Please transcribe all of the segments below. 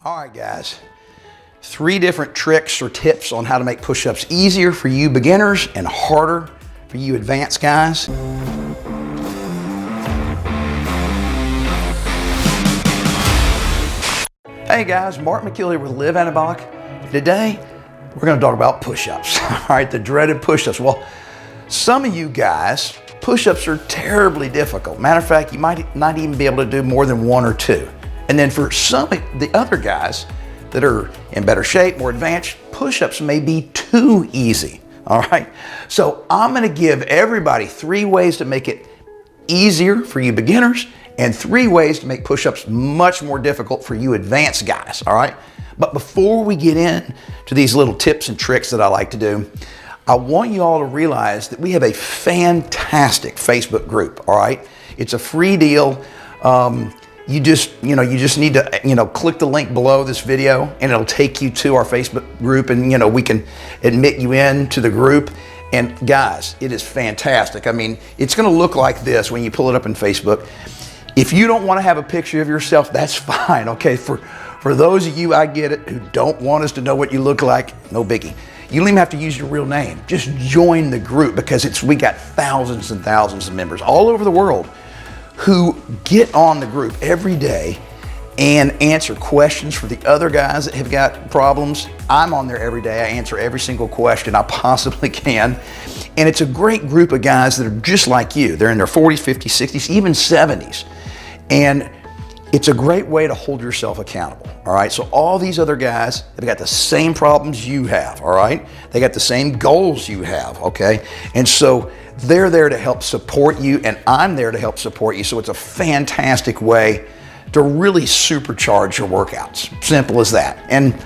All right, guys, 3 different tricks or tips on how to make push-ups easier for you beginners and harder for you advanced guys. Hey guys, Mark McKill here with Live Anabolic. Today, we're gonna talk about push-ups, all right, the dreaded push-ups. Well, some of you guys, push-ups are terribly difficult. Matter of fact, you might not even be able to do more than 1 or 2. And then for some of the other guys that are in better shape, more advanced, push-ups may be too easy, all right? So I'm gonna give everybody 3 ways to make it easier for you beginners and 3 ways to make push-ups much more difficult for you advanced guys, all right? But before we get in to these little tips and tricks that I like to do, I want you all to realize that we have a fantastic Facebook group, all right? It's a free deal. You just need to, click the link below this video and it'll take you to our Facebook group, and, we can admit you into the group. And guys, it is fantastic. I mean, it's gonna look like this when you pull it up in Facebook. If you don't wanna have a picture of yourself, that's fine, okay? For those of you, I get it, who don't want us to know what you look like, no biggie. You don't even have to use your real name. Just join the group, because we got thousands and thousands of members all over the world who get on the group every day and answer questions for the other guys that have got problems. I'm on there every day. I answer every single question I possibly can. And it's a great group of guys that are just like you. They're in their 40s, 50s, 60s, even 70s. And it's a great way to hold yourself accountable, all right? So all these other guys have got the same problems you have, all right? They got the same goals you have, okay? And so they're there to help support you, and I'm there to help support you. So it's a fantastic way to really supercharge your workouts. Simple as that. And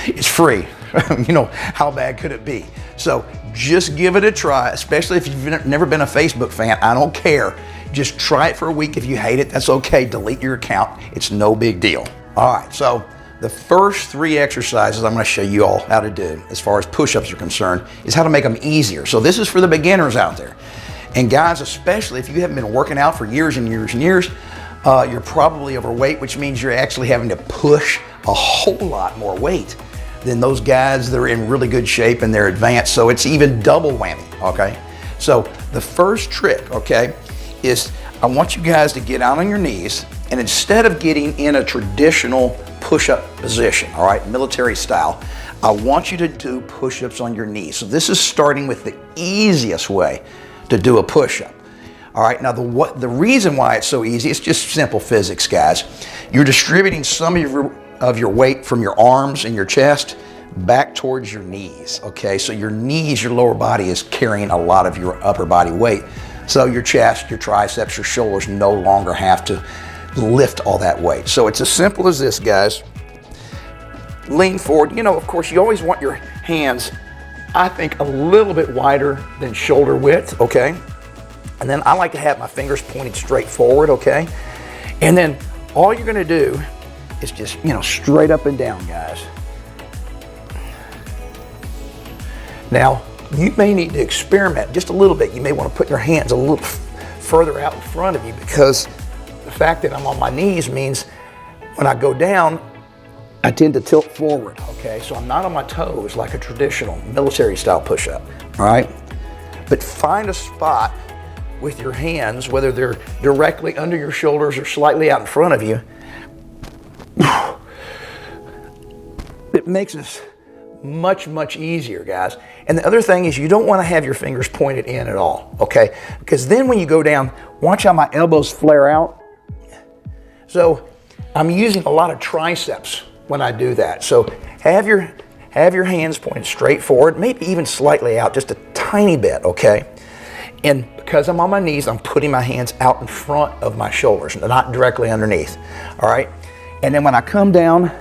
it's free. How bad could it be? So just give it a try, especially if you've never been a Facebook fan. I don't care. Just try it for a week. If you hate it, that's okay. Delete your account. It's no big deal. All right, so the first 3 exercises I'm gonna show you all how to do as far as push-ups are concerned is how to make them easier. So this is for the beginners out there. And guys, especially if you haven't been working out for years and years and years, you're probably overweight, which means you're actually having to push a whole lot more weight than those guys that are in really good shape and they're advanced. So it's even double whammy, okay? So the first trick, okay, is I want you guys to get out on your knees, and instead of getting in a traditional push-up position, all right, military style, I want you to do push-ups on your knees. So this is starting with the easiest way to do a push-up. All right, now the reason why it's so easy, it's just simple physics, guys. You're distributing some of your weight from your arms and your chest back towards your knees, okay? So your knees, your lower body is carrying a lot of your upper body weight. So your chest, your triceps, your shoulders no longer have to lift all that weight. So it's as simple as this, guys. Lean forward. Of course, you always want your hands, I think, a little bit wider than shoulder width, okay? And then I like to have my fingers pointed straight forward, okay? And then all you're gonna do is just, straight up and down, guys. Now, you may need to experiment just a little bit. You may want to put your hands a little further out in front of you, because the fact that I'm on my knees means when I go down, I tend to tilt forward, okay? So I'm not on my toes like a traditional military style push-up, all right? But find a spot with your hands, whether they're directly under your shoulders or slightly out in front of you. It makes this much, much easier, guys. And the other thing is, you don't want to have your fingers pointed in at all, okay? Because then when you go down, watch how my elbows flare out. So I'm using a lot of triceps when I do that. So have your hands pointed straight forward, maybe even slightly out, just a tiny bit, okay? And because I'm on my knees, I'm putting my hands out in front of my shoulders, not directly underneath, all right? And then when I come down,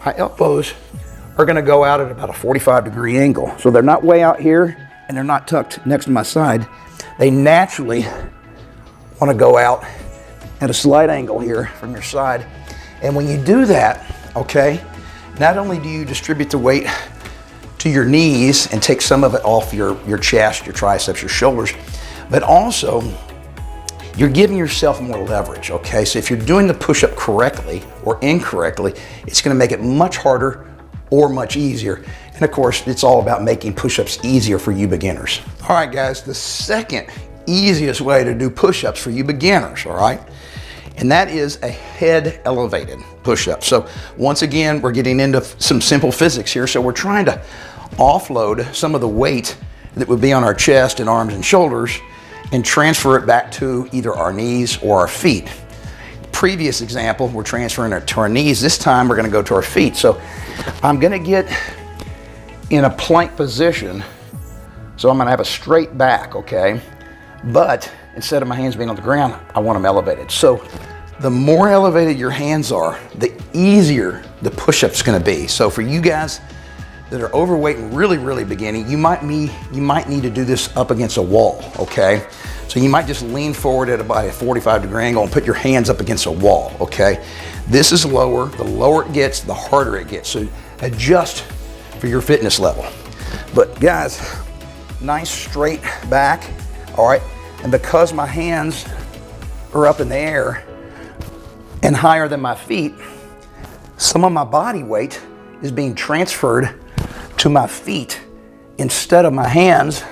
my elbows are gonna go out at about a 45-degree angle. So they're not way out here, and they're not tucked next to my side. They naturally wanna go out at a slight angle here from your side. And when you do that, okay, not only do you distribute the weight to your knees and take some of it off your chest, your triceps, your shoulders, but also you're giving yourself more leverage, okay? So if you're doing the push-up correctly or incorrectly, it's gonna make it much harder or much easier. And of course, it's all about making push-ups easier for you beginners. All right, guys, the second easiest way to do push-ups for you beginners, all right? And that is a head elevated push-up. So once again, we're getting into some simple physics here. So we're trying to offload some of the weight that would be on our chest and arms and shoulders and transfer it back to either our knees or our feet. Previous example, we're transferring it to our knees. This time we're gonna go to our feet. So I'm gonna get in a plank position. So I'm gonna have a straight back, okay? But instead of my hands being on the ground, I want them elevated. So the more elevated your hands are, the easier the push-up's gonna be. So for you guys that are overweight and really beginning, you might need to do this up against a wall, okay? So you might just lean forward at about a 45-degree angle and put your hands up against a wall, okay? This is lower. The lower it gets, the harder it gets. So adjust for your fitness level. But guys, nice straight back, all right? And because my hands are up in the air and higher than my feet, some of my body weight is being transferred to my feet instead of my hands.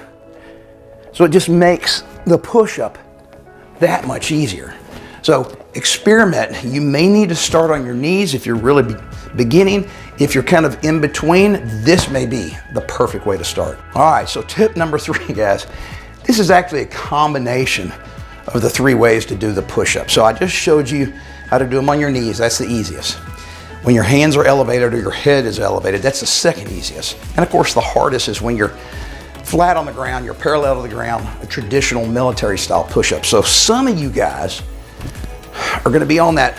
So it just makes the push-up that much easier. So experiment. You may need to start on your knees if you're really beginning. If you're kind of in between, this may be the perfect way to start. All right, so tip number 3, guys. This is actually a combination of the 3 ways to do the push-up. So I just showed you how to do them on your knees. That's the easiest. When your hands are elevated or your head is elevated, that's the second easiest. And of course, the hardest is when you're flat on the ground, you're parallel to the ground, a traditional military style push-up. So some of you guys are gonna be on that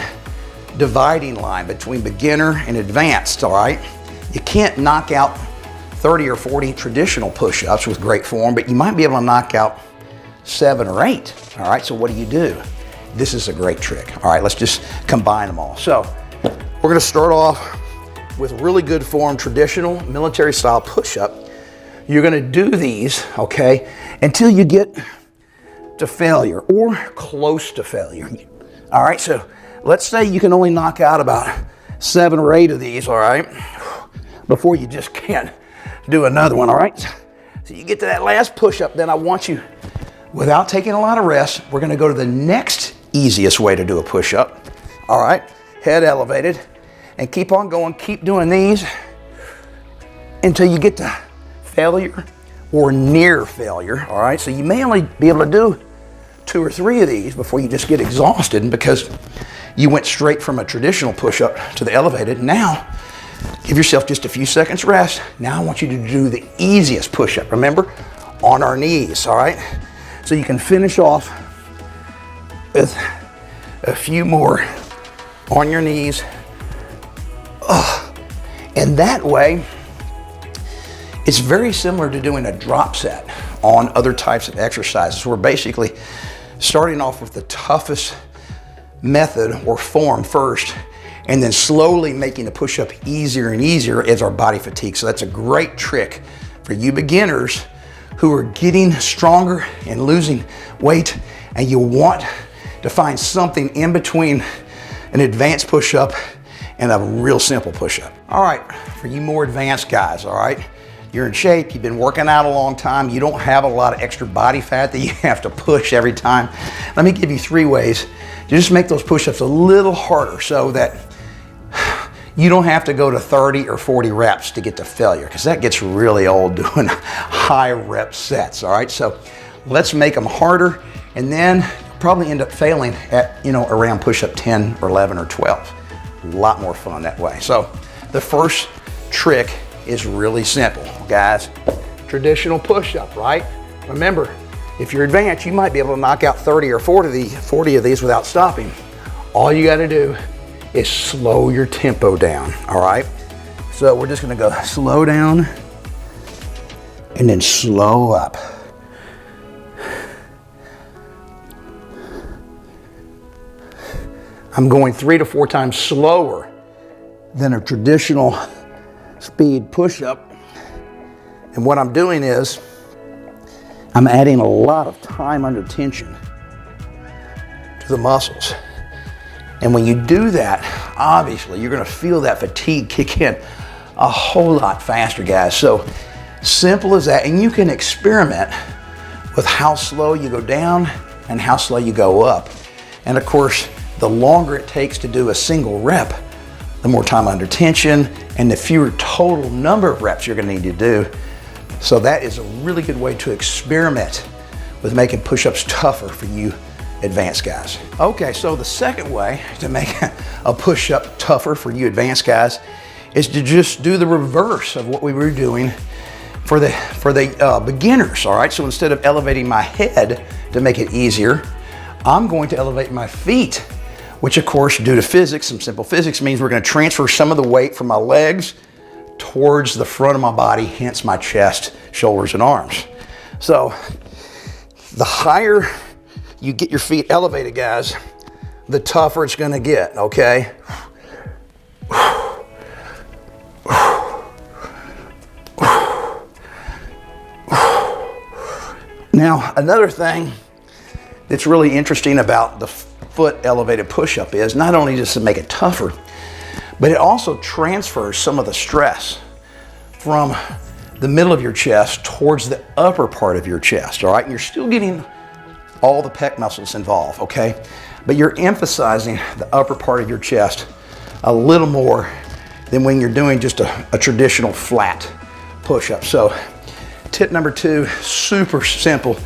dividing line between beginner and advanced, all right? You can't knock out 30 or 40 traditional push-ups with great form, but you might be able to knock out 7 or 8, all right? So what do? This is a great trick. All right, let's just combine them all. So we're gonna start off with really good form, traditional military style push-up. You're gonna do these, okay, until you get to failure or close to failure. All right, so let's say you can only knock out about 7 or 8 of these, all right, before you just can't do another one, all right? So you get to that last push-up, then I want you, without taking a lot of rest, we're gonna go to the next easiest way to do a push-up, all right? Head elevated, and keep on going, keep doing these until you get to failure or near failure, all right? So you may only be able to do 2 or 3 of these before you just get exhausted because you went straight from a traditional push-up to the elevated. Now, give yourself just a few seconds rest. Now I want you to do the easiest push-up. Remember, on our knees, all right? So you can finish off with a few more on your knees. And that way, it's very similar to doing a drop set on other types of exercises. We're basically starting off with the toughest method or form first, and then slowly making the push-up easier and easier as our body fatigues. So that's a great trick for you beginners who are getting stronger and losing weight, and you want to find something in between an advanced push-up and a real simple push-up. All right, for you more advanced guys, all right? You're in shape, you've been working out a long time, you don't have a lot of extra body fat that you have to push every time. Let me give you 3 ways to just make those push-ups a little harder so that you don't have to go to 30 or 40 reps to get to failure, because that gets really old doing high rep sets, all right? So let's make them harder, and then probably end up failing at, around push-up 10 or 11 or 12. A lot more fun that way. So the first trick is really simple, guys. Traditional push-up, right? Remember, if you're advanced, you might be able to knock out 30 or 40 of these without stopping. All you gotta do is slow your tempo down, all right? So we're just gonna go slow down and then slow up. I'm going 3 to 4 times slower than a traditional speed push-up. And what I'm doing is I'm adding a lot of time under tension to the muscles. And when you do that, obviously you're gonna feel that fatigue kick in a whole lot faster, guys. So simple as that. And you can experiment with how slow you go down and how slow you go up. And of course, the longer it takes to do a single rep, the more time under tension and the fewer total number of reps you're gonna need to do. So that is a really good way to experiment with making push-ups tougher for you advanced guys. Okay, so the second way to make a push-up tougher for you advanced guys is to just do the reverse of what we were doing for the beginners, all right? So instead of elevating my head to make it easier, I'm going to elevate my feet, which of course, due to physics, some simple physics, means we're gonna transfer some of the weight from my legs towards the front of my body, hence my chest, shoulders, and arms. So the higher you get your feet elevated, guys, the tougher it's gonna get, okay? Now, another thing that's really interesting about the foot elevated push-up is not only just to make it tougher, but it also transfers some of the stress from the middle of your chest towards the upper part of your chest, all right? And you're still getting all the pec muscles involved, okay? But you're emphasizing the upper part of your chest a little more than when you're doing just a traditional flat push-up. So tip number 2, super simple.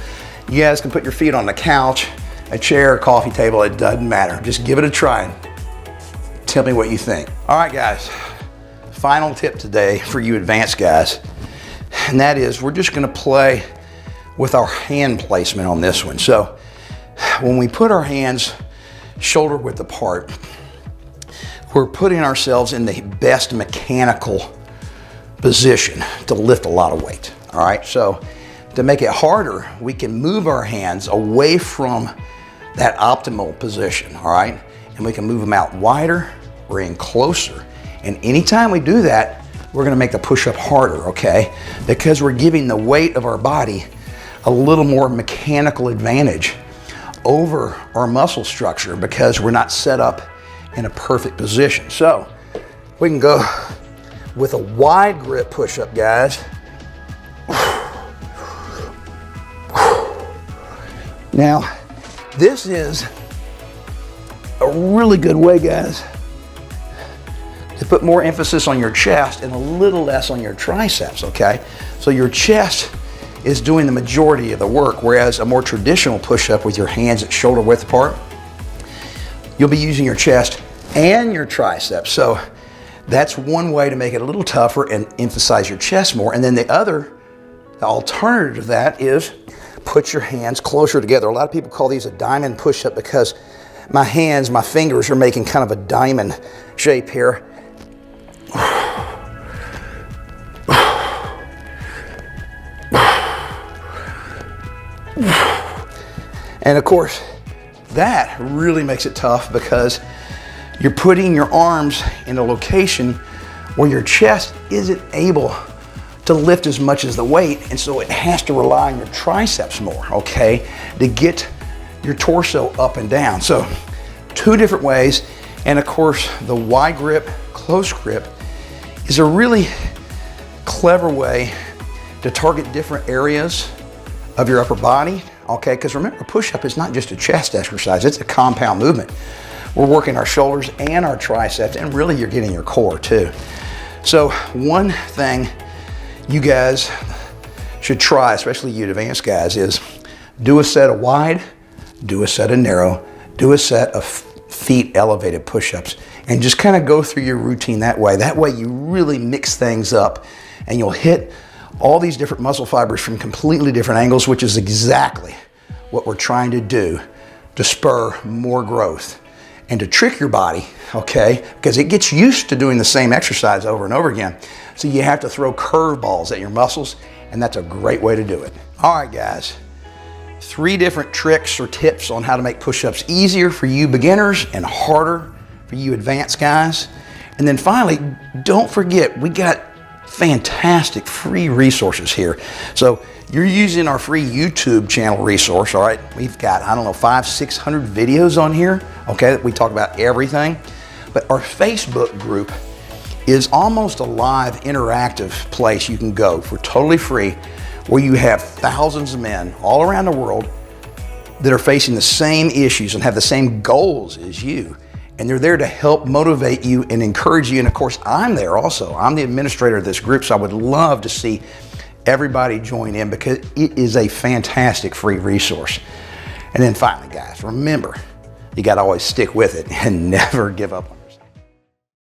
You guys can put your feet on the couch, a chair, a coffee table, it doesn't matter. Just give it a try and tell me what you think. All right, guys, final tip today for you advanced guys, and that is we're just gonna play with our hand placement on this one. So when we put our hands shoulder width apart, we're putting ourselves in the best mechanical position to lift a lot of weight, all right? So to make it harder, we can move our hands away from that optimal position, all right? And we can move them out wider or in closer. And anytime we do that, we're gonna make the push-up harder, okay? Because we're giving the weight of our body a little more mechanical advantage over our muscle structure because we're not set up in a perfect position. So we can go with a wide grip push-up, guys. Now, this is a really good way, guys, to put more emphasis on your chest and a little less on your triceps, okay? So your chest is doing the majority of the work, whereas a more traditional push-up with your hands at shoulder width apart, you'll be using your chest and your triceps. So that's one way to make it a little tougher and emphasize your chest more. And then the alternative to that is put your hands closer together. A lot of people call these a diamond push-up because my hands, my fingers are making kind of a diamond shape here. And of course, that really makes it tough because you're putting your arms in a location where your chest isn't able to lift as much as the weight, and so it has to rely on your triceps more, okay, to get your torso up and down. So 2 different ways, and of course, the wide grip, close grip is a really clever way to target different areas of your upper body, okay, because remember, a push-up is not just a chest exercise, it's a compound movement. We're working our shoulders and our triceps, and really you're getting your core too. So one thing you guys should try, especially you advanced guys, is do a set of wide, do a set of narrow, do a set of feet elevated push-ups, and just kind of go through your routine that way. That way you really mix things up and you'll hit all these different muscle fibers from completely different angles, which is exactly what we're trying to do to spur more growth and to trick your body, okay? Because it gets used to doing the same exercise over and over again. So you have to throw curveballs at your muscles, and that's a great way to do it. All right, guys, 3 different tricks or tips on how to make push-ups easier for you beginners and harder for you advanced guys. And then finally, don't forget, we got fantastic free resources here. So you're using our free YouTube channel resource, all right? We've got, I don't know, 500-600 videos on here, okay, that we talk about everything. But our Facebook group is almost a live, interactive place you can go for totally free, where you have thousands of men all around the world that are facing the same issues and have the same goals as you. And they're there to help motivate you and encourage you. And of course, I'm there also. I'm the administrator of this group, so I would love to see everybody join in because it is a fantastic free resource. And then finally, guys, remember, you got to always stick with it and never give up.